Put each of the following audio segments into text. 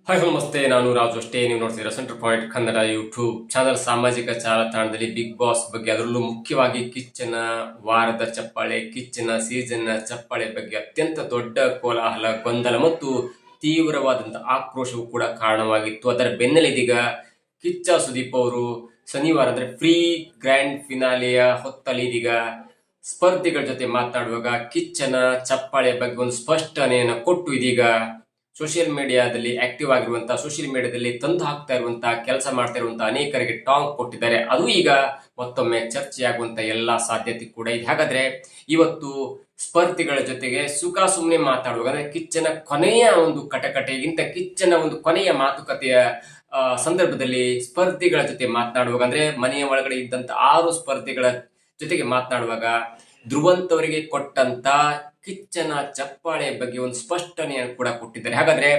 Hi ನಮಸ್ತೆ, ನಾನು ರಾಜು ಅಷ್ಟೇ. ನೀವು ನೋಡ್ತಿದ್ದೀರಾ centre point Kannada YouTube channel. ಸಾಮಾಜಿಕ ಜಾಲತಾಣದಲ್ಲಿ ಬಿಗ್ ಬಾಸ್ ಬಗ್ಗೆ, ಅದರಲ್ಲೂ ಮುಖ್ಯವಾಗಿ ಕಿಚ್ಚನ ವಾರದ ಚಪ್ಪಾಳೆ, ಕಿಚ್ಚನ ಸೀಸನ್ ಚಪ್ಪಾಳೆ ಬಗ್ಗೆ ಅತ್ಯಂತ ದೊಡ್ಡ ಕೋಲಾಹಲ, ಗೊಂದಲ ಮತ್ತು ತೀವ್ರವಾದಂತಹ ಆಕ್ರೋಶವು ಕೂಡ ಕಾರಣವಾಗಿತ್ತು. ಅದರ ಬೆನ್ನಲ್ಲೇ ಇದೀಗ ಕಿಚ್ಚ ಸುದೀಪ್ ಅವರು ಶನಿವಾರ ಅಂದ್ರೆ ಫ್ರೀ ಗ್ರ್ಯಾಂಡ್ ಫಿನಾಲೆಯ ಹೊತ್ತಲ್ಲಿ ಇದೀಗ ಸ್ಪರ್ಧಿಗಳ ಜೊತೆ ಮಾತನಾಡುವಾಗ ಕಿಚ್ಚನ ಚಪ್ಪಾಳೆ ಬಗ್ಗೆ ಒಂದು ಸ್ಪಷ್ಟನೆಯನ್ನು ಕೊಟ್ಟು ಇದೀಗ ಸೋಷಿಯಲ್ ಮೀಡಿಯಾದಲ್ಲಿ ಆಕ್ಟಿವ್ ಆಗಿರುವಂತಹ, ಸೋಷಿಯಲ್ ಮೀಡಿಯಾದಲ್ಲಿ ತಂದು ಹಾಕ್ತಾ ಇರುವಂತಹ, ಕೆಲಸ ಮಾಡ್ತಾ ಇರುವಂತಹ ಅನೇಕರಿಗೆ ಟಾಂಗ್ ಕೊಟ್ಟಿದ್ದಾರೆ. ಅದು ಈಗ ಮತ್ತೊಮ್ಮೆ ಚರ್ಚೆಯಾಗುವಂತ ಎಲ್ಲಾ ಸಾಧ್ಯತೆ ಕೂಡ ಇದೆ. ಹಾಗಾದ್ರೆ ಇವತ್ತು ಸ್ಪರ್ಧಿಗಳ ಜೊತೆಗೆ ಸುಖ ಸುಮ್ಮನೆ ಮಾತಾಡುವಾಗ, ಅಂದ್ರೆ ಕಿಚ್ಚನ ಕೊನೆಯ ಒಂದು ಕಟಕಟೆಗಿಂತ ಕಿಚ್ಚನ ಒಂದು ಕೊನೆಯ ಮಾತುಕತೆಯ ಸಂದರ್ಭದಲ್ಲಿ ಸ್ಪರ್ಧಿಗಳ ಜೊತೆ ಮಾತನಾಡುವಾಗ, ಅಂದ್ರೆ ಮನೆಯ ಒಳಗಡೆ ಇದ್ದಂತ 6 ಸ್ಪರ್ಧಿಗಳ ಜೊತೆಗೆ ಮಾತನಾಡುವಾಗ ಧ್ರುವಂತ್ ಅವರಿಗೆ ಕೊಟ್ಟಂತ ಕಿಚ್ಚನ ಚಪ್ಪಾಳೆ ಬಗ್ಗೆ ಒಂದು ಸ್ಪಷ್ಟನೆಯನ್ನು ಕೂಡ ಕೊಟ್ಟಿದ್ದಾರೆ. ಹಾಗಾದ್ರೆ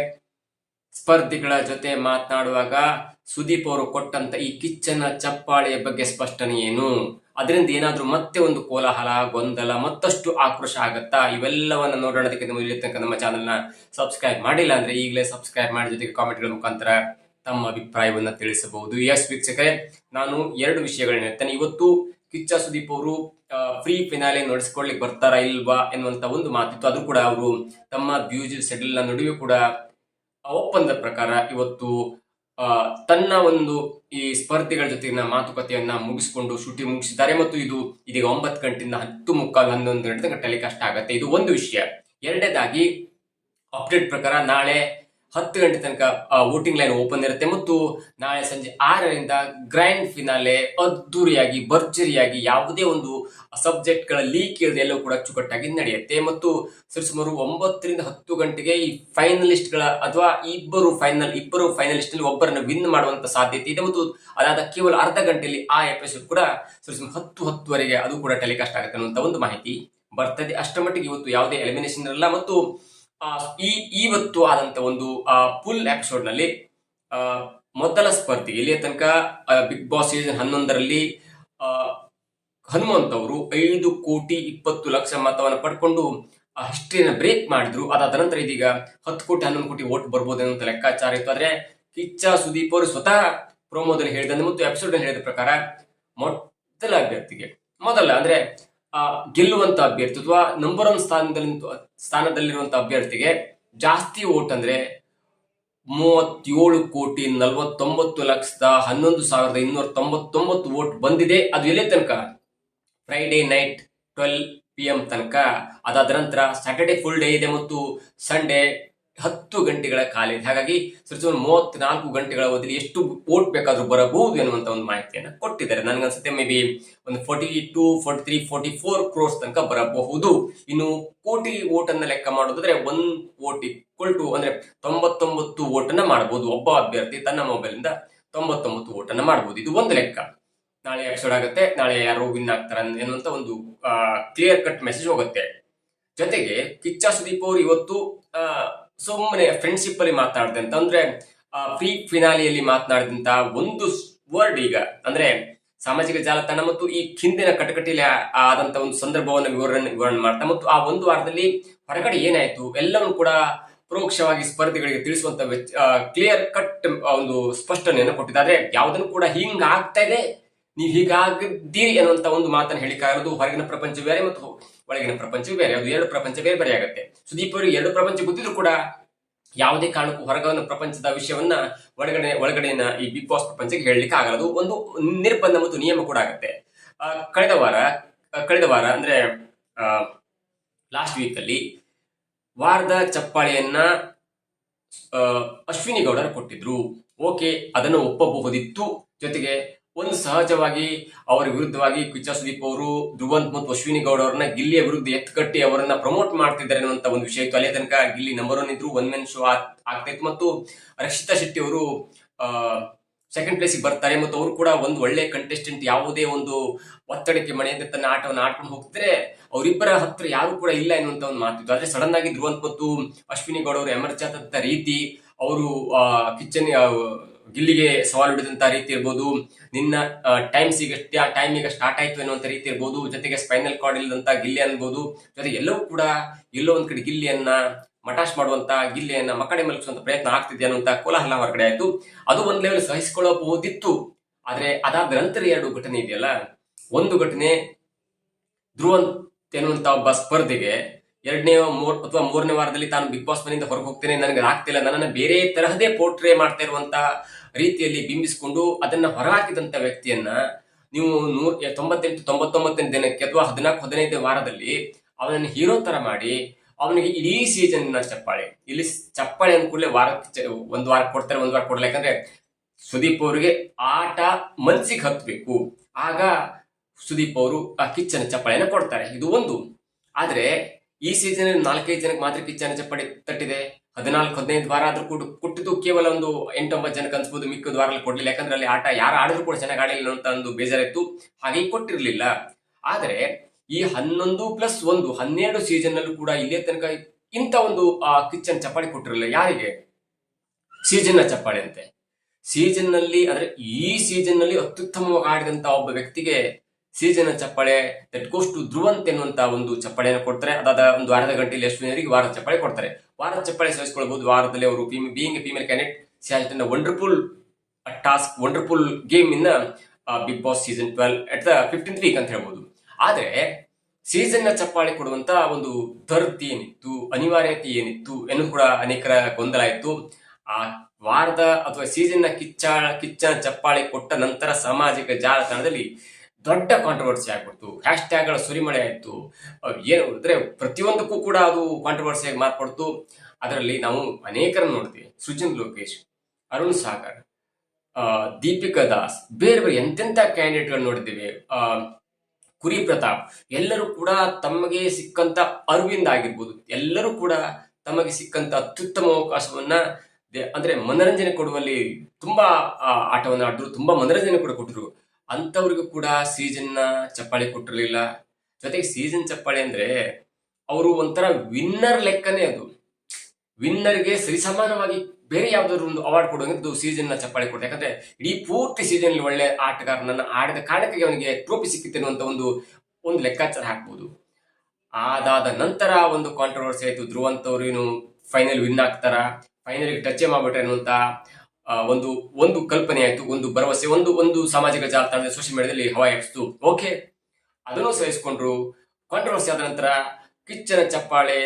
ಸ್ಪರ್ಧಿಗಳ ಜೊತೆ ಮಾತನಾಡುವಾಗ ಸುದೀಪ್ ಅವರು ಕೊಟ್ಟಂತ ಈ ಕಿಚ್ಚನ ಚಪ್ಪಾಳೆಯ ಬಗ್ಗೆ ಸ್ಪಷ್ಟನೆ ಏನು? ಅದರಿಂದ ಏನಾದ್ರೂ ಮತ್ತೆ ಒಂದು ಕೋಲಾಹಲ, ಗೊಂದಲ, ಮತ್ತಷ್ಟು ಆಕ್ರೋಶ ಆಗತ್ತಾ? ಇವೆಲ್ಲವನ್ನ ನೋಡೋಣ. ಅದಕ್ಕೆ ಇಲ್ಲಿ ತನಕ ನಮ್ಮ ಚಾನೆಲ್ ನ ಸಬ್ಸ್ಕ್ರೈಬ್ ಮಾಡಿಲ್ಲ ಅಂದ್ರೆ ಈಗಲೇ ಸಬ್ಸ್ಕ್ರೈಬ್ ಮಾಡಿ, ಜೊತೆಗೆ ಕಾಮೆಂಟ್ಗಳ ಮುಖಾಂತರ ತಮ್ಮ ಅಭಿಪ್ರಾಯವನ್ನ ತಿಳಿಸಬಹುದು. ಎಸ್ ವೀಕ್ಷಕರೇ, ನಾನು 2 ವಿಷಯಗಳನ್ನ ಹೇಳ್ತೇನೆ. ಇವತ್ತು ಕಿಚ್ಚ ಸುದೀಪ್ ಅವರು ಫ್ರೀ ಫಿನಾಲೆ ನಡೆಸ್ಕೊಳ್ಳಿಕ್ ಬರ್ತಾರಾ ಇಲ್ವಾ ಎನ್ನುವಂತ ಒಂದು ಮಾತಿತ್ತು. ಅದು ಕೂಡ ಅವರು ತಮ್ಮ ಬ್ಯೂಜಿ ಸೆಡಲ್ ನ ನಡುವೆ ಕೂಡ ಒಪ್ಪಂದದ ಪ್ರಕಾರ ಇವತ್ತು ತನ್ನ ಒಂದು ಈ ಸ್ಪರ್ಧಿಗಳ ಜೊತೆಗಿನ ಮಾತುಕತೆಯನ್ನ ಮುಗಿಸಿಕೊಂಡು ಶೂಟಿಂಗ್ ಮುಗಿಸಿದ್ದಾರೆ. ಮತ್ತು ಇದು ಇದೀಗ 9 ಗಂಟೆಯಿಂದ 10:45, 11 ಗಂಟೆ ತನಕ ಟೆಲಿಕಾಸ್ಟ್ ಆಗುತ್ತೆ. ಇದು ಒಂದು ವಿಷಯ. ಎರಡನೇದಾಗಿ, ಅಪ್ಡೇಟ್ ಪ್ರಕಾರ ನಾಳೆ 10 ಗಂಟೆ ತನಕ ವೋಟಿಂಗ್ ಲೈನ್ ಓಪನ್ ಇರುತ್ತೆ ಮತ್ತು ನಾಳೆ ಸಂಜೆ 6ರಿಂದ ಗ್ರ್ಯಾಂಡ್ ಫಿನಾಲೆ ಅದ್ದೂರಿಯಾಗಿ, ಭರ್ಜರಿಯಾಗಿ, ಯಾವುದೇ ಒಂದು ಸಬ್ಜೆಕ್ಟ್ ಗಳ ಲೀಕ್ ಇರದೆ ಎಲ್ಲವೂ ಕೂಡ ಅಚ್ಚುಕಟ್ಟಾಗಿ ನಡೆಯುತ್ತೆ. ಮತ್ತು ಸರಿಸುಮಾರು 9ರಿಂದ 10 ಗಂಟೆಗೆ ಈ ಫೈನಲಿಸ್ಟ್ ಗಳ ಅಥವಾ ಇಬ್ಬರು ಫೈನಲಿಸ್ಟ್ ನಲ್ಲಿ ಒಬ್ಬರನ್ನ ವಿನ್ ಮಾಡುವಂತ ಸಾಧ್ಯತೆ ಇದೆ. ಮತ್ತು ಅದಾದ ಕೇವಲ ಅರ್ಧ ಗಂಟೆಯಲ್ಲಿ ಆ ಎಪಿಸೋಡ್ ಕೂಡ ಸರಿಸುಮಾರು 10:10ವರೆಗೆ ಅದು ಕೂಡ ಟೆಲಿಕಾಸ್ಟ್ ಆಗುತ್ತೆ ಅನ್ನುವಂತ ಒಂದು ಮಾಹಿತಿ ಬರ್ತದೆ. ಅಷ್ಟರ ಮಟ್ಟಿಗೆ ಇವತ್ತು ಯಾವುದೇ ಎಲಿಮಿನೇಷನ್ ಇರಲ್ಲ. ಮತ್ತು ಇವತ್ತು ಆದಂತ ಒಂದು ಫುಲ್ ಎಪಿಸೋಡ್ ನಲ್ಲಿ ಮೊದಲ ಸ್ಪರ್ಧಿ ಇಲ್ಲಿಯ ತನಕ ಬಿಗ್ ಬಾಸ್ ಸೀಸನ್ 11ರಲ್ಲಿ ಹನುಮಂತ್ ಅವರು 5,20,00,000 ಮತವನ್ನು ಪಡ್ಕೊಂಡು ಹಿಸ್ಟ್ರಿಯನ್ನ ಬ್ರೇಕ್ ಮಾಡಿದ್ರು. ಅದಾದ ನಂತರ ಇದೀಗ 10 ಕೋಟಿ 11 ಕೋಟಿ ವೋಟ್ ಬರ್ಬೋದು ಅನ್ನೋ ಲೆಕ್ಕಾಚಾರ ಇತ್ತು. ಆದ್ರೆ ಕಿಚ್ಚ ಸುದೀಪ್ ಅವರು ಸ್ವತಃ ಪ್ರೋಮೋದಲ್ಲಿ ಹೇಳಿದಂತೆ ಮತ್ತು ಎಪಿಸೋಡ್ ಹೇಳಿದ ಪ್ರಕಾರ ಮೊದಲ ಅಭ್ಯರ್ಥಿಗೆ ಅಂದ್ರೆ ಗೆಲ್ಲುವಂತ ಅಭ್ಯರ್ಥಿ ಅಥವಾ ನಂಬರ್ 1 ಸ್ಥಾನದಲ್ಲಿರುವಂತ ಅಭ್ಯರ್ಥಿಗೆ ಜಾಸ್ತಿ ವೋಟ್ ಅಂದ್ರೆ 37,49,11,299 ವೋಟ್ ಬಂದಿದೆ. ಅದು ಎಲ್ಲಿ ತನಕ? ಫ್ರೈಡೇ ನೈಟ್ 12 PM ತನಕ. ಅದಾದ ನಂತರ ಸ್ಯಾಟರ್ಡೆ ಫುಲ್ ಡೇ ಇದೆ ಮತ್ತು ಸಂಡೇ 10 ಗಂಟೆಗಳ ಕಾಲ ಇದೆ. ಹಾಗಾಗಿ ಸರಿಸುಮಾರು 34 ಗಂಟೆಗಳ ಅವಧಿಯಲ್ಲಿ ಎಷ್ಟು ವೋಟ್ ಬೇಕಾದ್ರೂ ಬರಬಹುದು ಎನ್ನುವಂತ ಒಂದು ಮಾಹಿತಿಯನ್ನು ಕೊಟ್ಟಿದ್ದಾರೆ. ನನಗನ್ಸುತ್ತೆ ಮೇ ಬಿ ಒಂದು 42, 43, 44 ಕ್ರೋರ್ಸ್ ತನಕ ಬರಬಹುದು. ಇನ್ನು ಕೋಟಿ ವೋಟ್ ಅನ್ನ ಲೆಕ್ಕ ಮಾಡೋದಾದ್ರೆ 1 ವೋಟ್ ಈಕ್ವಲ್ ಟು ಅಂದ್ರೆ 99 ವೋಟ್ ಅನ್ನ ಮಾಡಬಹುದು. ಒಬ್ಬ ಅಭ್ಯರ್ಥಿ ತನ್ನ ಮೊಬೈಲ್ ಇಂದ 99 ವೋಟ್ ಅನ್ನ ಮಾಡಬಹುದು. ಇದು ಒಂದು ಲೆಕ್ಕ. ನಾಳೆ ಎಪಿಸೋಡ್ ಆಗುತ್ತೆ, ನಾಳೆ ಯಾರು ವಿನ್ ಆಗ್ತಾರೆ ಎನ್ನುವಂತ ಒಂದು ಕ್ಲಿಯರ್ ಕಟ್ ಮೆಸೇಜ್ ಹೋಗುತ್ತೆ. ಜೊತೆಗೆ ಕಿಚ್ಚ ಸುದೀಪ್ ಅವರು ಇವತ್ತು ಸುಮ್ಮನೆ ಫ್ರೆಂಡ್ಶಿಪ್ ಅಲ್ಲಿ ಮಾತನಾಡಿದಂತ, ಅಂದ್ರೆ ಫ್ರೀ ಫಿನಾಲಿಯಲ್ಲಿ ಮಾತನಾಡಿದಂತ ಒಂದು ವರ್ಡ್ ಈಗ ಅಂದ್ರೆ ಸಾಮಾಜಿಕ ಜಾಲತಾಣ ಮತ್ತು ಈ ಹಿಂದಿನ ಕಟಕಟಿಯಲ್ಲಿ ಆದಂತ ಒಂದು ಸಂದರ್ಭವನ್ನು ವಿವರಣೆ ಮಾಡ್ತಾ ಮತ್ತು ಆ ಒಂದು ವಾರದಲ್ಲಿ ಹೊರಗಡೆ ಏನಾಯ್ತು ಎಲ್ಲವನ್ನು ಕೂಡ ಪರೋಕ್ಷವಾಗಿ ಸ್ಪರ್ಧಿಗಳಿಗೆ ತಿಳಿಸುವಂತ ಕ್ಲಿಯರ್ ಕಟ್ ಒಂದು ಸ್ಪಷ್ಟನೆಯನ್ನು ಕೊಟ್ಟಿದ್ದಾರೆ. ಯಾವುದನ್ನು ಕೂಡ ಹಿಂಗ ಆಗ್ತಾ ಇದೆ, ನೀವು ಹೀಗಾಗಿದ್ದೀರಿ ಅನ್ನುವಂತ ಒಂದು ಮಾತನ್ನು ಹೇಳಿಕಾಗಿರೋದು. ಹೊರಗಿನ ಪ್ರಪಂಚ ಬೇರೆ ಮತ್ತು ಒಳಗಿನ ಪ್ರಪಂಚ ಬೇರೆ, ಅದು 2 ಪ್ರಪಂಚ ಬೇರೆ ಬೇರೆ ಆಗುತ್ತೆ. ಸುದೀಪ್ ಅವರು 2 ಪ್ರಪಂಚ ಗೊತ್ತಿದ್ರು ಕೂಡ ಯಾವುದೇ ಕಾರಣಕ್ಕೂ ಹೊರಗಿನ ಪ್ರಪಂಚದ ವಿಷಯವನ್ನ ಒಳಗಡೆನ ಈ ಬಿಗ್ ಬಾಸ್ ಪ್ರಪಂಚಕ್ಕೆ ಹೇಳಲಿಕ್ಕೆ ಆಗಲ್ಲ. ಅದು ಒಂದು ನಿರ್ಬಂಧ ಮತ್ತು ನಿಯಮ ಕೂಡ ಆಗುತ್ತೆ. ಕಳೆದ ವಾರ ಅಂದ್ರೆ ಲಾಸ್ಟ್ ವೀಕ್ ಅಲ್ಲಿ ವಾರದ ಚಪ್ಪಾಳೆಯನ್ನ ಅಶ್ವಿನಿ ಗೌಡರು ಕೊಟ್ಟಿದ್ರು. ಓಕೆ, ಅದನ್ನು ಒಪ್ಪಬಹುದಿತ್ತು. ಜೊತೆಗೆ ಒಂದು ಸಹಜವಾಗಿ ಅವರ ವಿರುದ್ಧವಾಗಿ ಕಿಚ್ಚ ಸುದೀಪ್ ಅವರು ಧ್ರುವಂತ್ ಮತ್ತು ಅಶ್ವಿನಿ ಗೌಡ ಅವರನ್ನ ಗಿಲ್ಲಿಯ ವಿರುದ್ಧ ಎತ್ಕಟ್ಟಿ ಅವರನ್ನ ಪ್ರಮೋಟ್ ಮಾಡ್ತಿದ್ದಾರೆ ಅನ್ನುವಂತ ಒಂದು ವಿಷಯ ಇತ್ತು. ಅಲ್ಲೇ ತನಕ ಗಿಲ್ಲಿ ನಂಬರ್ 1 ಇದ್ರು, 1 ಮ್ಯಾನ್ ಶೋ ಆಗ್ತಾ ಇತ್ತು ಮತ್ತು ರಕ್ಷಿತಾ ಶೆಟ್ಟಿ ಅವರು ಸೆಕೆಂಡ್ ಪ್ಲೇಸ್ ಬರ್ತಾರೆ ಮತ್ತು ಅವರು ಕೂಡ ಒಂದು ಒಳ್ಳೆ ಕಂಟೆಸ್ಟೆಂಟ್. ಯಾವುದೇ ಒಂದು ಒತ್ತಡಕ್ಕೆ ಮನೆಯಿಂದ ತನ್ನ ಆಟವನ್ನು ಆಡ್ಕೊಂಡು ಹೋಗ್ತಾರೆ. ಅವರಿಬ್ಬರ ಹತ್ರ ಯಾರು ಕೂಡ ಇಲ್ಲ ಎನ್ನುವಂತ ಒಂದು ಮಾತಿತ್ತು. ಆದ್ರೆ ಸಡನ್ ಆಗಿ ಧ್ರುವಂತ್ ಮತ್ತು ಅಶ್ವಿನಿ ಗೌಡ ಅವರು ಎಮರ್ಜ್ ಆದಂತ ರೀತಿ, ಅವರು ಕಿಚ್ಚನ್ ಗಿಲ್ಲಿಗೆ ಸವಾಲು ಹಿಡಿದಂತ ರೀತಿ ಇರ್ಬೋದು, ನಿನ್ನ ಟೈಮ್ ಈಗ ಸ್ಟಾರ್ಟ್ ಆಯ್ತು ಅನ್ನುವಂತ ರೀತಿ ಇರ್ಬೋದು, ಜೊತೆಗೆ ಸ್ಪೈನಲ್ ಕಾರ್ಡ್ ಇಲ್ಲದಂತ ಗಿಲ್ಲಿ ಅನ್ಬೋದು, ಜೊತೆಗೆ ಎಲ್ಲವೂ ಕೂಡ ಎಲ್ಲೋ ಒಂದ್ ಕಡೆ ಗಿಲ್ಲಿಯನ್ನ ಮಟಾಶ್ ಮಾಡುವಂತ ಗಿಲ್ಲೆಯನ್ನ ಮಕ್ಕಡೆ ಮಲಗಿಸುವಂತ ಪ್ರಯತ್ನ ಆಗ್ತಿದೆ ಅನ್ನುವಂತ ಕೋಲಾಹಲ ಹೊರಗಡೆ ಆಯ್ತು. ಅದು ಒಂದ್ ಲೆವೆಲ್ ಸಹಿಸಿಕೊಳ್ಳಬಹುದಿತ್ತು. ಆದ್ರೆ ಅದಾದ ನಂತರ 2 ಘಟನೆ ಇದೆಯಲ್ಲ, ಒಂದು ಘಟನೆ ಧ್ರುವಂತ್ ಎನ್ನುವಂತ ಒಬ್ಬ ಸ್ಪರ್ಧೆಗೆ ಎರಡನೇ ಅಥವಾ ಮೂರನೇ ವಾರದಲ್ಲಿ ತಾನು ಬಿಗ್ ಬಾಸ್ ಮನೆಯಿಂದ ಹೊರಗೆ ಹೋಗ್ತೇನೆ, ನನಗೆ ಆಗ್ತಿಲ್ಲ, ನನ್ನನ್ನು ಬೇರೆ ತರಹದೇ ಪೋರ್ಟ್ರೇ ಮಾಡ್ತಾ ಇರುವಂತ ರೀತಿಯಲ್ಲಿ ಬಿಂಬಿಸಿಕೊಂಡು ಅದನ್ನ ಹೊರಹಾಕಿದಂತ ವ್ಯಕ್ತಿಯನ್ನ ನೀವು 98-99 ದಿನಕ್ಕೆ ಅಥವಾ 14-15 ವಾರದಲ್ಲಿ ಅವನನ್ನು ಹೀರೋ ತರ ಮಾಡಿ ಅವನಿಗೆ ಇಡೀ ಸೀಸನ್ ಚಪ್ಪಾಳೆ. ಇಲ್ಲಿ ಚಪ್ಪಾಳೆ ಅಂದ್ಕೂಡಲೇ ಒಂದು ವಾರ ಕೊಡ್ತಾರೆ, ಒಂದು ವಾರ ಕೊಡಲ್ಲ. ಯಾಕಂದ್ರೆ ಸುದೀಪ್ ಅವರಿಗೆ ಆಟ ಮನ್ಸಿಗೆ ಹತ್ಬೇಕು, ಆಗ ಸುದೀಪ್ ಅವರು ಆ ಕಿಚ್ಚನ ಚಪ್ಪಾಳೆನ ಕೊಡ್ತಾರೆ. ಇದು ಒಂದು. ಆದ್ರೆ ಈ ಸೀಸನ್ 4-5 ಜನಕ್ಕೆ ಮಾತ್ರ ಕಿಚ್ಚನ ಚಪ್ಪಾಳೆ ತಟ್ಟಿದೆ. 14-15 ವಾರ ಆದ್ರೂ ಕೂಡ ಕೊಟ್ಟಿದ್ದು ಕೇವಲ ಒಂದು 8-9 ಜನಕ್ಕೆ ಅನ್ಸ್ಬೋದು, ಮಿಕ್ಕದ ವಾರಲ್ಲಿ ಕೊಡ್ಲಿಲ್ಲ. ಯಾಕಂದ್ರೆ ಅಲ್ಲಿ ಆಟ ಯಾರು ಆಡಿದ್ರು ಕೂಡ ಚೆನ್ನಾಗಿ ಆಡಿಲ್ಲ ಅಂತ ಒಂದು ಬೇಜಾರಿತ್ತು, ಹಾಗೆ ಕೊಟ್ಟಿರ್ಲಿಲ್ಲ. ಆದ್ರೆ ಈ 11+1 12 ಸೀಸನ್ ನಲ್ಲೂ ಕೂಡ ಇಲ್ಲೇ ತನಕ ಇಂಥ ಒಂದು ಕಿಚ್ಚನ ಚಪ್ಪಾಳೆ ಕೊಟ್ಟಿರಲಿಲ್ಲ. ಯಾರಿಗೆ? ಸೀಸನ್ ಚಪ್ಪಾಳೆ ಅಂತೆ. ಸೀಸನ್ ನಲ್ಲಿ ಅಂದ್ರೆ ಈ ಸೀಸನ್ ನಲ್ಲಿ ಅತ್ಯುತ್ತಮವಾಗಿ ಆಡಿದಂತ ಒಬ್ಬ ವ್ಯಕ್ತಿಗೆ ಸೀಸನ್ ಚಪ್ಪಾಳೆ ದಟ್ ಗೋಸ್ ಟು ಧ್ರುವಂತ್ ಎನ್ನುವಂತ ಒಂದು ಚಪ್ಪಾಳೆಯನ್ನು ಕೊಡ್ತಾರೆ. ಅದಾದ ಒಂದು ಅರ್ಧ ಗಂಟೆಯಲ್ಲಿ ಅಶ್ವಿನಿಯವರಿಗೆ ವಾರದ ಚಪ್ಪಾಳೆ ಕೊಡ್ತಾರೆ. ವಾರದ ಚಪ್ಪಾಳೆ ಸಹಿಸಿಕೊಳ್ಳಬಹುದು. ವಾರದಲ್ಲಿ ಅವರು being a female candidate she has done a wonderful task, wonderful game in Bigg Boss season 12 at the 15th week ಅಂತ ಹೇಳ್ಬೋದು. ಆದ್ರೆ ಸೀಸನ್ ನ ಚಪ್ಪಾಳೆ ಕೊಡುವಂತ ಒಂದು ಧರ್ತಿ ಏನಿತ್ತು, ಅನಿವಾರ್ಯತೆ ಏನಿತ್ತು ಎನ್ನುವುದು ಕೂಡ ಅನೇಕರ ಗೊಂದಲ ಇತ್ತು. ಆ ವಾರದ ಅಥವಾ ಸೀಸನ್ ನ ಕಿಚ್ಚನ ಚಪ್ಪಾಳೆ ಕೊಟ್ಟ ನಂತರ ಸಾಮಾಜಿಕ ಜಾಲತಾಣದಲ್ಲಿ ದೊಡ್ಡ ಕಾಂಟ್ರವರ್ಸಿ ಆಗ್ಬಿಡ್ತು. ಹ್ಯಾಶ್ ಟ್ಯಾಗ್ ಗಳ ಸುರಿಮಳೆ ಆಯ್ತು. ಏನು ಅಂದ್ರೆ ಪ್ರತಿಯೊಂದಕ್ಕೂ ಕೂಡ ಅದು ಕಾಂಟ್ರವರ್ಸಿಯಾಗಿ ಮಾರ್ಪಡ್ತು. ಅದರಲ್ಲಿ ನಾವು ಅನೇಕರನ್ನು ನೋಡ್ತೀವಿ. ಸೃಜನ್ ಲೋಕೇಶ್, ಅರುಣ್ ಸಾಗರ್, ದೀಪಿಕಾ ದಾಸ್, ಬೇರೆ ಬೇರೆ ಎಂತೆಂತ ಕ್ಯಾಂಡಿಡೇಟ್ಗಳು ನೋಡಿದ್ದೇವೆ. ಕುರಿ ಪ್ರತಾಪ್, ಎಲ್ಲರೂ ಕೂಡ ತಮಗೆ ಸಿಕ್ಕಂತ ಅರವಿಂದ್ ಆಗಿರ್ಬೋದು, ಎಲ್ಲರೂ ಕೂಡ ತಮಗೆ ಸಿಕ್ಕಂತ ಅತ್ಯುತ್ತಮ ಅವಕಾಶವನ್ನ ಅಂದ್ರೆ ಮನರಂಜನೆ ಕೊಡುವಲ್ಲಿ ತುಂಬಾ ಆಟವನ್ನು ಆಡಿದ್ರು, ತುಂಬಾ ಮನರಂಜನೆ ಕೂಡ ಕೊಟ್ಟರು. ಅಂತವ್ರಿಗೂ ಕೂಡ ಸೀಸನ್ ನ ಚಪ್ಪಾಳೆ ಕೊಟ್ಟಿರ್ಲಿಲ್ಲ. ಜೊತೆಗೆ ಸೀಸನ್ ಚಪ್ಪಾಳೆ ಅಂದ್ರೆ ಅವರು ಒಂಥರ ವಿನ್ನರ್ ಲೆಕ್ಕನೇ. ಅದು ವಿನ್ನರ್ಗೆ ಸರಿಸಮಾನವಾಗಿ ಬೇರೆ ಯಾವ್ದಾದ್ರು ಒಂದು ಅವಾರ್ಡ್ ಕೊಡುವಂಥದ್ದು ಸೀಸನ್ ನ ಚಪ್ಪಾಳೆ ಕೊಡ್ತಾರೆ. ಯಾಕಂದ್ರೆ ಇಡೀ ಪೂರ್ತಿ ಸೀಸನ್ ಒಳ್ಳೆ ಆಟಗಾರನನ್ನ ಆಡಿದ ಕಾರಣಕ್ಕೆ ಅವನಿಗೆ ಟ್ರೋಫಿ ಸಿಕ್ಕಿತ್ತಿರುವಂತ ಒಂದು ಲೆಕ್ಕಾಚಾರ ಹಾಕ್ಬಹುದು. ಅದಾದ ನಂತರ ಒಂದು ಕಾಂಟ್ರವರ್ಸಿ ಆಯ್ತು. ಧ್ರುವಂತ್ ಅವರು ಏನು ಫೈನಲ್ ವಿನ್ ಆಗ್ತಾರ, ಫೈನಲ್ ಟಚ್ ಮಾಡ್ಬಿಟ್ರೆ ಅನ್ನುವಂತ ಒಂದು ಕಲ್ಪನೆ ಆಯ್ತು, ಒಂದು ಭರವಸೆ, ಒಂದು ಸಾಮಾಜಿಕ ಜಾಲತಾಣದಲ್ಲಿ ಸೋಷಿಯಲ್ ಮೀಡಿಯಾದಲ್ಲಿ ಹವಾ ಎಬ್ಸ್ತು. ಓಕೆ, ಅದನ್ನು ಸಹಿಸಿಕೊಂಡ್ರು. ಕಾಂಟ್ರವರ್ಸಿ ಆದ ನಂತರ ಕಿಚ್ಚನ ಚಪ್ಪಾಳೆ,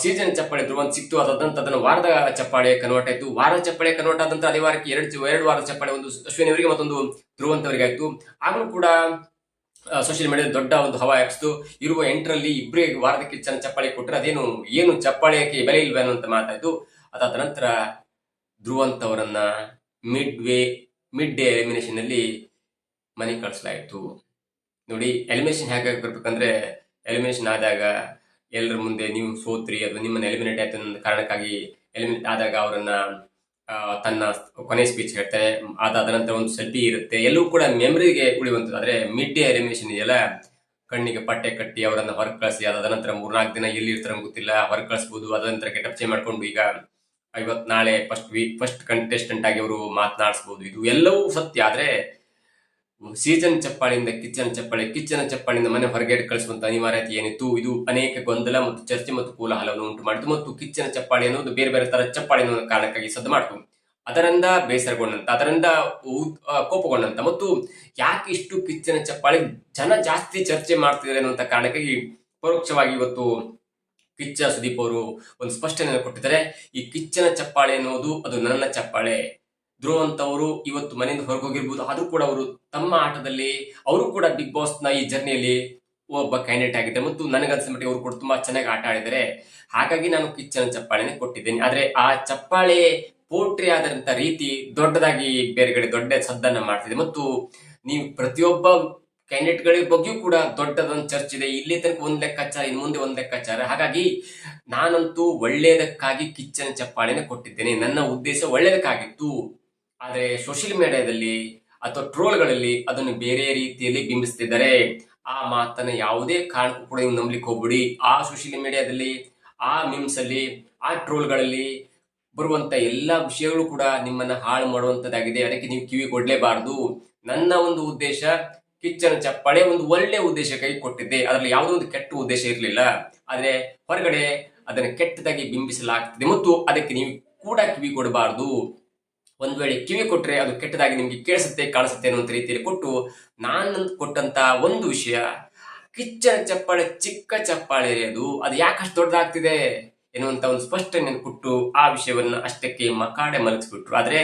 ಸೀಸನ್ ಚಪ್ಪಾಳೆ ಧ್ರುವಂತ್ ಸಿಕ್ತು. ಅದಂತ ಅದನ್ನು ವಾರದ ಚಪ್ಪಾಳೆ ಕನ್ವರ್ಟ್ ಆಯ್ತು. ವಾರದ ಚಪ್ಪಾಳೆ ಕನ್ವರ್ಟ್ ಆದಂತ ಅದೇ ವಾರಕ್ಕೆ ಎರಡು ವಾರದ ಚಪ್ಪಾಳೆ, ಒಂದು ಅಶ್ವಿನಿ ಅವರಿಗೆ ಮತ್ತೊಂದು ಧ್ರುವಂತ್ ಅವರಿಗೆ ಆಯ್ತು. ಆಗಲೂ ಕೂಡ ಸೋಷಿಯಲ್ ಮೀಡಿಯಾ ದೊಡ್ಡ ಒಂದು ಹವಾ ಎಬ್ಸ್ತು. ಇರುವ 8ರಲ್ಲಿ ಇಬ್ಬರಿಗೆ ವಾರದ ಕಿಚ್ಚನ ಚಪ್ಪಾಳೆ ಕೊಟ್ಟರೆ ಏನು ಚಪ್ಪಾಳೆಗೆ ಬೆಲೆ ಇಲ್ವೇ ಅನ್ನುವಂತ ಮಾತಾಯ್ತು. ಅದಾದ ನಂತರ ಧ್ರುವಂತ್ ಅವರನ್ನ ಮಿಡ್ ಡೇ ಎಲಿಮಿನೇಷನ್ ನಲ್ಲಿ ಮನೆಗೆ ಕಳಿಸಲಾಯಿತು. ನೋಡಿ, ಎಲಿಮಿನೇಷನ್ ಹೇಗೆ ಬರ್ಬೇಕಂದ್ರೆ, ಎಲಿಮಿನೇಷನ್ ಆದಾಗ ಎಲ್ಲರ ಮುಂದೆ ನೀವು ಸೋತ್ರಿ ಅಥವಾ ನಿಮ್ಮನ್ನ ಎಲಿಮಿನೇಟ್ ಆಯ್ತು ಅನ್ನೋ ಕಾರಣಕ್ಕಾಗಿ ಎಲಿಮಿನೇಟ್ ಆದಾಗ ಅವರನ್ನ ತನ್ನ ಕೊನೆ ಸ್ಪೀಚ್ ಹೇಳ್ತಾರೆ. ಅದಾದ ನಂತರ ಒಂದು ಸೆಲ್ಫಿ ಇರುತ್ತೆ, ಎಲ್ಲವೂ ಕೂಡ ಮೆಮರಿಗೆ ಉಳಿಯುವಂಥದ್ದು. ಆದ್ರೆ ಮಿಡ್ ಡೇ ಎಲಿಮಿನೇಷನ್ ಇದೆಯಲ್ಲ, ಕಣ್ಣಿಗೆ ಪಟ್ಟೆ ಕಟ್ಟಿ ಅವರನ್ನ ಹೊರಗೆ ಕಳಿಸಿ ಅದಾದ ನಂತರ 3-4 ದಿನ ಎಲ್ಲಿ ಇರ್ತಾರ ಗೊತ್ತಿಲ್ಲ, ಹೊರಗೆ ಕಳಿಸಬಹುದು. ಅದ ನಂತರ ಗೆಟಪ್ ಚೇಂಜ್ ಮಾಡ್ಕೊಂಡು ಈಗ ನಾಳೆ ಫಸ್ಟ್ ಕಂಟೆಸ್ಟೆಂಟ್ ಆಗಿ ಅವರು ಮಾತನಾಡಿಸಬಹುದು. ಇದು ಎಲ್ಲವೂ ಸತ್ಯ. ಆದ್ರೆ ಸೀಸನ್ ಚಪ್ಪಾಳಿಂದ ಕಿಚ್ಚನ ಚಪ್ಪಾಳಿಂದ ಮನೆ ಹೊರಗೆ ಕಳಿಸುವಂತ ಅನಿವಾರ್ಯತೆ ಏನಿತ್ತು, ಇದು ಅನೇಕ ಗೊಂದಲ ಮತ್ತು ಚರ್ಚೆ ಮತ್ತು ಕೋಲಾಹಲವನ್ನು ಉಂಟು ಮಾಡಿತು. ಮತ್ತು ಕಿಚ್ಚನ ಚಪ್ಪಾಳಿ ಅನ್ನೋದು ಬೇರೆ ಬೇರೆ ತರ ಚಪ್ಪಾಳಿ ಅನ್ನೋ ಕಾರಣಕ್ಕಾಗಿ ಸದ್ದು ಮಾಡ್ತು. ಅದರಿಂದ ಬೇಸರಗೊಂಡಂತ, ಅದರಿಂದ ಕೋಪಗೊಂಡಂತ, ಮತ್ತು ಯಾಕೆ ಇಷ್ಟು ಕಿಚ್ಚನ ಚಪ್ಪಾಳಿ ಜನ ಜಾಸ್ತಿ ಚರ್ಚೆ ಮಾಡ್ತಿದ್ದಾರೆ ಅನ್ನುವಂತ ಕಾರಣಕ್ಕಾಗಿ ಪರೋಕ್ಷವಾಗಿ ಇವತ್ತು ಕಿಚ್ಚ ಸುದೀಪ್ ಅವರು ಒಂದು ಸ್ಪಷ್ಟನೆ ಕೊಟ್ಟಿದ್ದಾರೆ. ಈ ಕಿಚ್ಚನ ಚಪ್ಪಾಳೆ ಅನ್ನೋದು ಅದು ನನ್ನ ಚಪ್ಪಾಳೆ. ಧ್ರುವಂತ್ ಅವರು ಇವತ್ತು ಮನೆಯಿಂದ ಹೊರಗೆ ಹೋಗಿರ್ಬೋದು, ಆದ್ರೂ ಕೂಡ ಅವರು ತಮ್ಮ ಆಟದಲ್ಲಿ ಅವರು ಕೂಡ ಬಿಗ್ ಬಾಸ್ ನ ಈ ಜರ್ನಿಯಲ್ಲಿ ಒಬ್ಬ ಕ್ಯಾಂಡಿಡೇಟ್ ಆಗಿದ್ದಾರೆ ಮತ್ತು ನನಗನ್ಸಿದ ಮಟ್ಟಿಗೆ ಅವರು ಕೂಡ ತುಂಬಾ ಚೆನ್ನಾಗಿ ಆಟ ಆಡಿದ್ದಾರೆ. ಹಾಗಾಗಿ ನಾನು ಕಿಚ್ಚನ ಚಪ್ಪಾಳೆನೆ ಕೊಟ್ಟಿದ್ದೇನೆ. ಆದ್ರೆ ಆ ಚಪ್ಪಾಳೆ ಪೋಟ್ರಿ ಆದಂತ ರೀತಿ ದೊಡ್ಡದಾಗಿ ಬೇರೆ ಕಡೆ ದೊಡ್ಡ ಸದ್ದನ್ನ ಮಾಡ್ತಿದೆ ಮತ್ತು ನೀವು ಪ್ರತಿಯೊಬ್ಬ ಕ್ಯಾಂಡಿಡೇಟ್ಗಳ ಬಗ್ಗೆಯೂ ಕೂಡ ದೊಡ್ಡದೊಂದು ಚರ್ಚೆ ಇದೆ. ಇಲ್ಲಿ ತನಕ ಒಂದ್ ಲೆಕ್ಕಾಚಾರ, ಇನ್ನು ಮುಂದೆ ಒಂದ್ ಲೆಕ್ಕಾಚಾರ. ಹಾಗಾಗಿ ನಾನಂತೂ ಒಳ್ಳೆಯದಕ್ಕಾಗಿ ಕಿಚ್ಚನ ಚಪ್ಪಾಳೆನೆ ಕೊಟ್ಟಿದ್ದೇನೆ. ನನ್ನ ಉದ್ದೇಶ ಒಳ್ಳೆಯದಕ್ಕಾಗಿತ್ತು. ಆದ್ರೆ ಸೋಷಿಯಲ್ ಮೀಡಿಯಾದಲ್ಲಿ ಅಥವಾ ಟ್ರೋಲ್ಗಳಲ್ಲಿ ಅದನ್ನು ಬೇರೆ ರೀತಿಯಲ್ಲಿ ಬಿಂಬಿಸ್ತಿದ್ದಾರೆ. ಆ ಮಾತನ್ನ ಯಾವುದೇ ಕಾರಣಕ್ಕೂ ಕೂಡ ನೀವು ನಂಬಲಿಕ್ಕೆ ಹೋಗ್ಬಿಡಿ. ಆ ಸೋಷಿಯಲ್ ಮೀಡಿಯಾದಲ್ಲಿ, ಆ ಮಿಮ್ಸ್ ಅಲ್ಲಿ, ಆ ಟ್ರೋಲ್ಗಳಲ್ಲಿ ಬರುವಂತ ಎಲ್ಲಾ ವಿಷಯಗಳು ಕೂಡ ನಿಮ್ಮನ್ನ ಹಾಳು ಮಾಡುವಂತದ್ದಾಗಿದೆ. ಅದಕ್ಕೆ ನೀವು ಕಿವಿ ಕೊಡ್ಲೇಬಾರದು. ನನ್ನ ಒಂದು ಉದ್ದೇಶ ಕಿಚ್ಚನ ಚಪ್ಪಾಳೆ ಒಂದು ಒಳ್ಳೆ ಉದ್ದೇಶಕ್ಕಾಗಿ ಕೊಟ್ಟಿದ್ದೆ. ಅದರಲ್ಲಿ ಯಾವುದೋ ಒಂದು ಕೆಟ್ಟ ಉದ್ದೇಶ ಇರಲಿಲ್ಲ. ಆದ್ರೆ ಹೊರಗಡೆ ಅದನ್ನು ಕೆಟ್ಟದಾಗಿ ಬಿಂಬಿಸಲಾಗ್ತದೆ ಮತ್ತು ಅದಕ್ಕೆ ನೀವು ಕೂಡ ಕಿವಿ ಕೊಡಬಾರದು. ಒಂದ್ ವೇಳೆ ಕಿವಿ ಕೊಟ್ರೆ ಅದು ಕೆಟ್ಟದಾಗಿ ನಿಮ್ಗೆ ಕೇಳಿಸುತ್ತೆ ಕಾಣಿಸುತ್ತೆ ಅನ್ನುವಂತ ರೀತಿಯಲ್ಲಿ ಕೊಟ್ಟು, ನಾನು ಕೊಟ್ಟಂತ ಒಂದು ವಿಷಯ, ಕಿಚ್ಚನ ಚಪ್ಪಾಳೆ ಚಿಕ್ಕ ಚಪ್ಪಾಳೆ ಅದು ಯಾಕಷ್ಟು ದೊಡ್ಡದಾಗ್ತಿದೆ ಎನ್ನುವಂತ ಒಂದು ಸ್ಪಷ್ಟನೆ ಕೊಟ್ಟು ಆ ವಿಷಯವನ್ನ ಅಷ್ಟಕ್ಕೆ ಮಕಾಡೆ ಮಲಗಿಸ್ಬಿಟ್ರು. ಆದ್ರೆ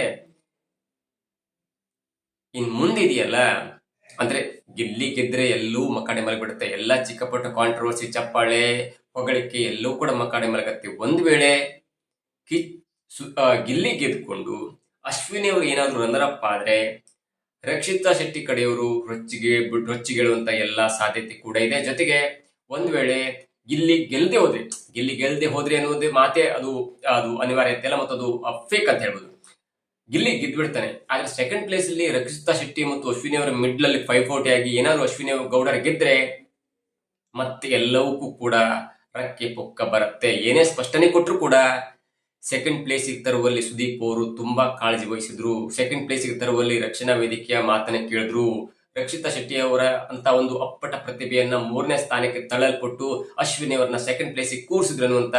ಇನ್ ಮುಂದಿದೆಯಲ್ಲ, ಅಂದ್ರೆ ಗಿಲ್ಲಿ ಗೆದ್ರೆ ಎಲ್ಲೂ ಮಕಾಡೆ ಮಲಗಿಬಿಡುತ್ತೆ. ಎಲ್ಲ ಚಿಕ್ಕ ಪುಟ್ಟ ಕಾಂಟ್ರವರ್ಸಿ, ಚಪ್ಪಾಳೆ, ಹೊಗಳಿಕೆ ಎಲ್ಲವೂ ಕೂಡ ಮಕಾಡೆ ಮಲಗತ್ತೆ. ಒಂದ್ ವೇಳೆ ಗಿಲ್ಲಿ ಗೆದ್ಕೊಂಡು ಅಶ್ವಿನಿ ಅವರು ಏನಾದ್ರು ರನ್ನರಪ್ ಆದ್ರೆ ರಕ್ಷಿತಾ ಶೆಟ್ಟಿ ಕಡೆಯವರು ರೊಚ್ಚಿಗೇಳುವಂತ ಎಲ್ಲಾ ಸಾಧ್ಯತೆ ಕೂಡ ಇದೆ. ಜೊತೆಗೆ ಒಂದ್ ವೇಳೆ ಗಿಲ್ಲಿ ಗೆಲ್ದೆ ಹೋದ್ರೆ ಅನ್ನೋದೇ ಮಾತೆ ಅದು ಅನಿವಾರ್ಯತೆ ಅಲ್ಲ ಮತ್ತು ಅದು ಫೇಕ್ ಅಂತ ಹೇಳ್ಬೋದು. ಗಿಲ್ಲಿ ಗೆದ್ಬಿಡ್ತಾನೆ. ಆದ್ರೆ ಸೆಕೆಂಡ್ ಪ್ಲೇಸ್ ಅಲ್ಲಿ ರಕ್ಷಿತಾ ಶೆಟ್ಟಿ ಮತ್ತು ಅಶ್ವಿನಿ ಅವರ ಮಿಡ್ಲ್ ಅಲ್ಲಿ 540 ಆಗಿ ಏನಾದ್ರು ಅಶ್ವಿನಿ ಗೌಡರ ಗೆದ್ರೆ ಮತ್ತೆ ಎಲ್ಲವಕ್ಕೂ ಕೂಡ ರಕ್ಕೆ ಪೊಕ್ಕ ಬರುತ್ತೆ. ಏನೇ ಸ್ಪಷ್ಟನೆ ಕೊಟ್ಟರು ಕೂಡ ಸೆಕೆಂಡ್ ಪ್ಲೇಸಿಗೆ ತರುವಲ್ಲಿ ಸುದೀಪ್ ಅವರು ತುಂಬಾ ಕಾಳಜಿ ವಹಿಸಿದ್ರು. ಸೆಕೆಂಡ್ ಪ್ಲೇಸಿಗೆ ತರುವಲ್ಲಿ ರಕ್ಷಣಾ ವೇದಿಕೆಯ ಮಾತನ್ನ ಕೇಳಿದ್ರು. ರಕ್ಷಿತಾ ಶೆಟ್ಟಿ ಅವರ ಅಂತ ಒಂದು ಅಪ್ಪಟ ಪ್ರತಿಭೆಯನ್ನ 3ನೇ ಸ್ಥಾನಕ್ಕೆ ತಳ್ಳಲ್ಪಟ್ಟು ಅಶ್ವಿನಿ ಅವರನ್ನ ಸೆಕೆಂಡ್ ಪ್ಲೇಸಿಗೆ ಕೂರಿಸಿದ್ರು ಅನ್ನುವಂತ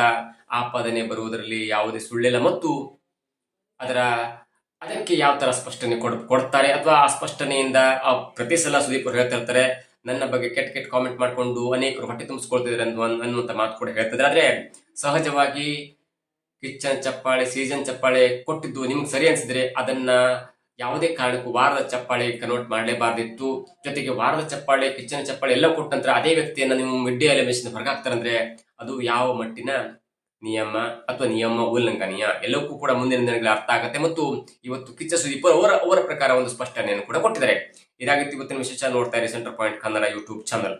ಆಪಾದನೆ ಬರುವುದರಲ್ಲಿ ಯಾವುದೇ ಸುಳ್ಳಿಲ್ಲ. ಮತ್ತು ಅದಕ್ಕೆ ಯಾವ ತರ ಸ್ಪಷ್ಟನೆ ಕೊಡ್ತಾರೆ ಅಥವಾ ಆ ಸ್ಪಷ್ಟನೆಯಿಂದ ಪ್ರತಿ ಸಲ ಸುದೀಪ್ ಅವರು ಹೇಳ್ತಾ ಇರ್ತಾರೆ, ನನ್ನ ಬಗ್ಗೆ ಕೆಟ್ಟ ಕಾಮೆಂಟ್ ಮಾಡ್ಕೊಂಡು ಅನೇಕರು ಹೊಟ್ಟೆ ತುಂಬಿಸ್ಕೊಳ್ತಿದ್ದಾರೆ ಅನ್ನುವಂತ ಮಾತು ಕೂಡ ಹೇಳ್ತಿದ್ದಾರೆ. ಆದ್ರೆ ಸಹಜವಾಗಿ ಕಿಚ್ಚನ್ ಚಪ್ಪಾಳೆ, ಸೀಸನ್ ಚಪ್ಪಾಳೆ ಕೊಟ್ಟಿದ್ದು ನಿಮ್ಗೆ ಸರಿ ಅನ್ಸಿದ್ರೆ ಅದನ್ನ ಯಾವುದೇ ಕಾರಣಕ್ಕೂ ವಾರದ ಚಪ್ಪಾಳೆ ಕನ್ವರ್ಟ್ ಮಾಡಲೇಬಾರ್ದಿತ್ತು. ಜೊತೆಗೆ ವಾರದ ಚಪ್ಪಾಳೆ, ಕಿಚ್ಚನ ಚಪ್ಪಾಳೆ ಎಲ್ಲ ಕೊಟ್ಟ ನಂತರ ಅದೇ ವ್ಯಕ್ತಿಯನ್ನ ನೀವು ಮಿಡ್ ಎಲಿಮಿನೇಷನ್ ಹೊರಗಾಕ್ತಾರಂದ್ರೆ ಅದು ಯಾವ ಮಟ್ಟಿನ ನಿಯಮ ಅಥವಾ ನಿಯಮ ಉಲ್ಲಂಘನೀಯ ಎಲ್ಲಕ್ಕೂ ಕೂಡ ಮುಂದಿನ ದಿನಗಳಲ್ಲಿ ಅರ್ಥ ಆಗುತ್ತೆ. ಮತ್ತು ಇವತ್ತು ಕಿಚ್ಚ ಸುದೀಪ್ ಅವರ ಪ್ರಕಾರ ಒಂದು ಸ್ಪಷ್ಟನೆಯನ್ನು ಕೂಡ ಕೊಟ್ಟಿದ್ದಾರೆ. ಇದಾಗಿತ್ತು ಇವತ್ತಿನ ವಿಶೇಷ. ನೋಡ್ತಾ ಇರಿ centre point Kannada YouTube channel.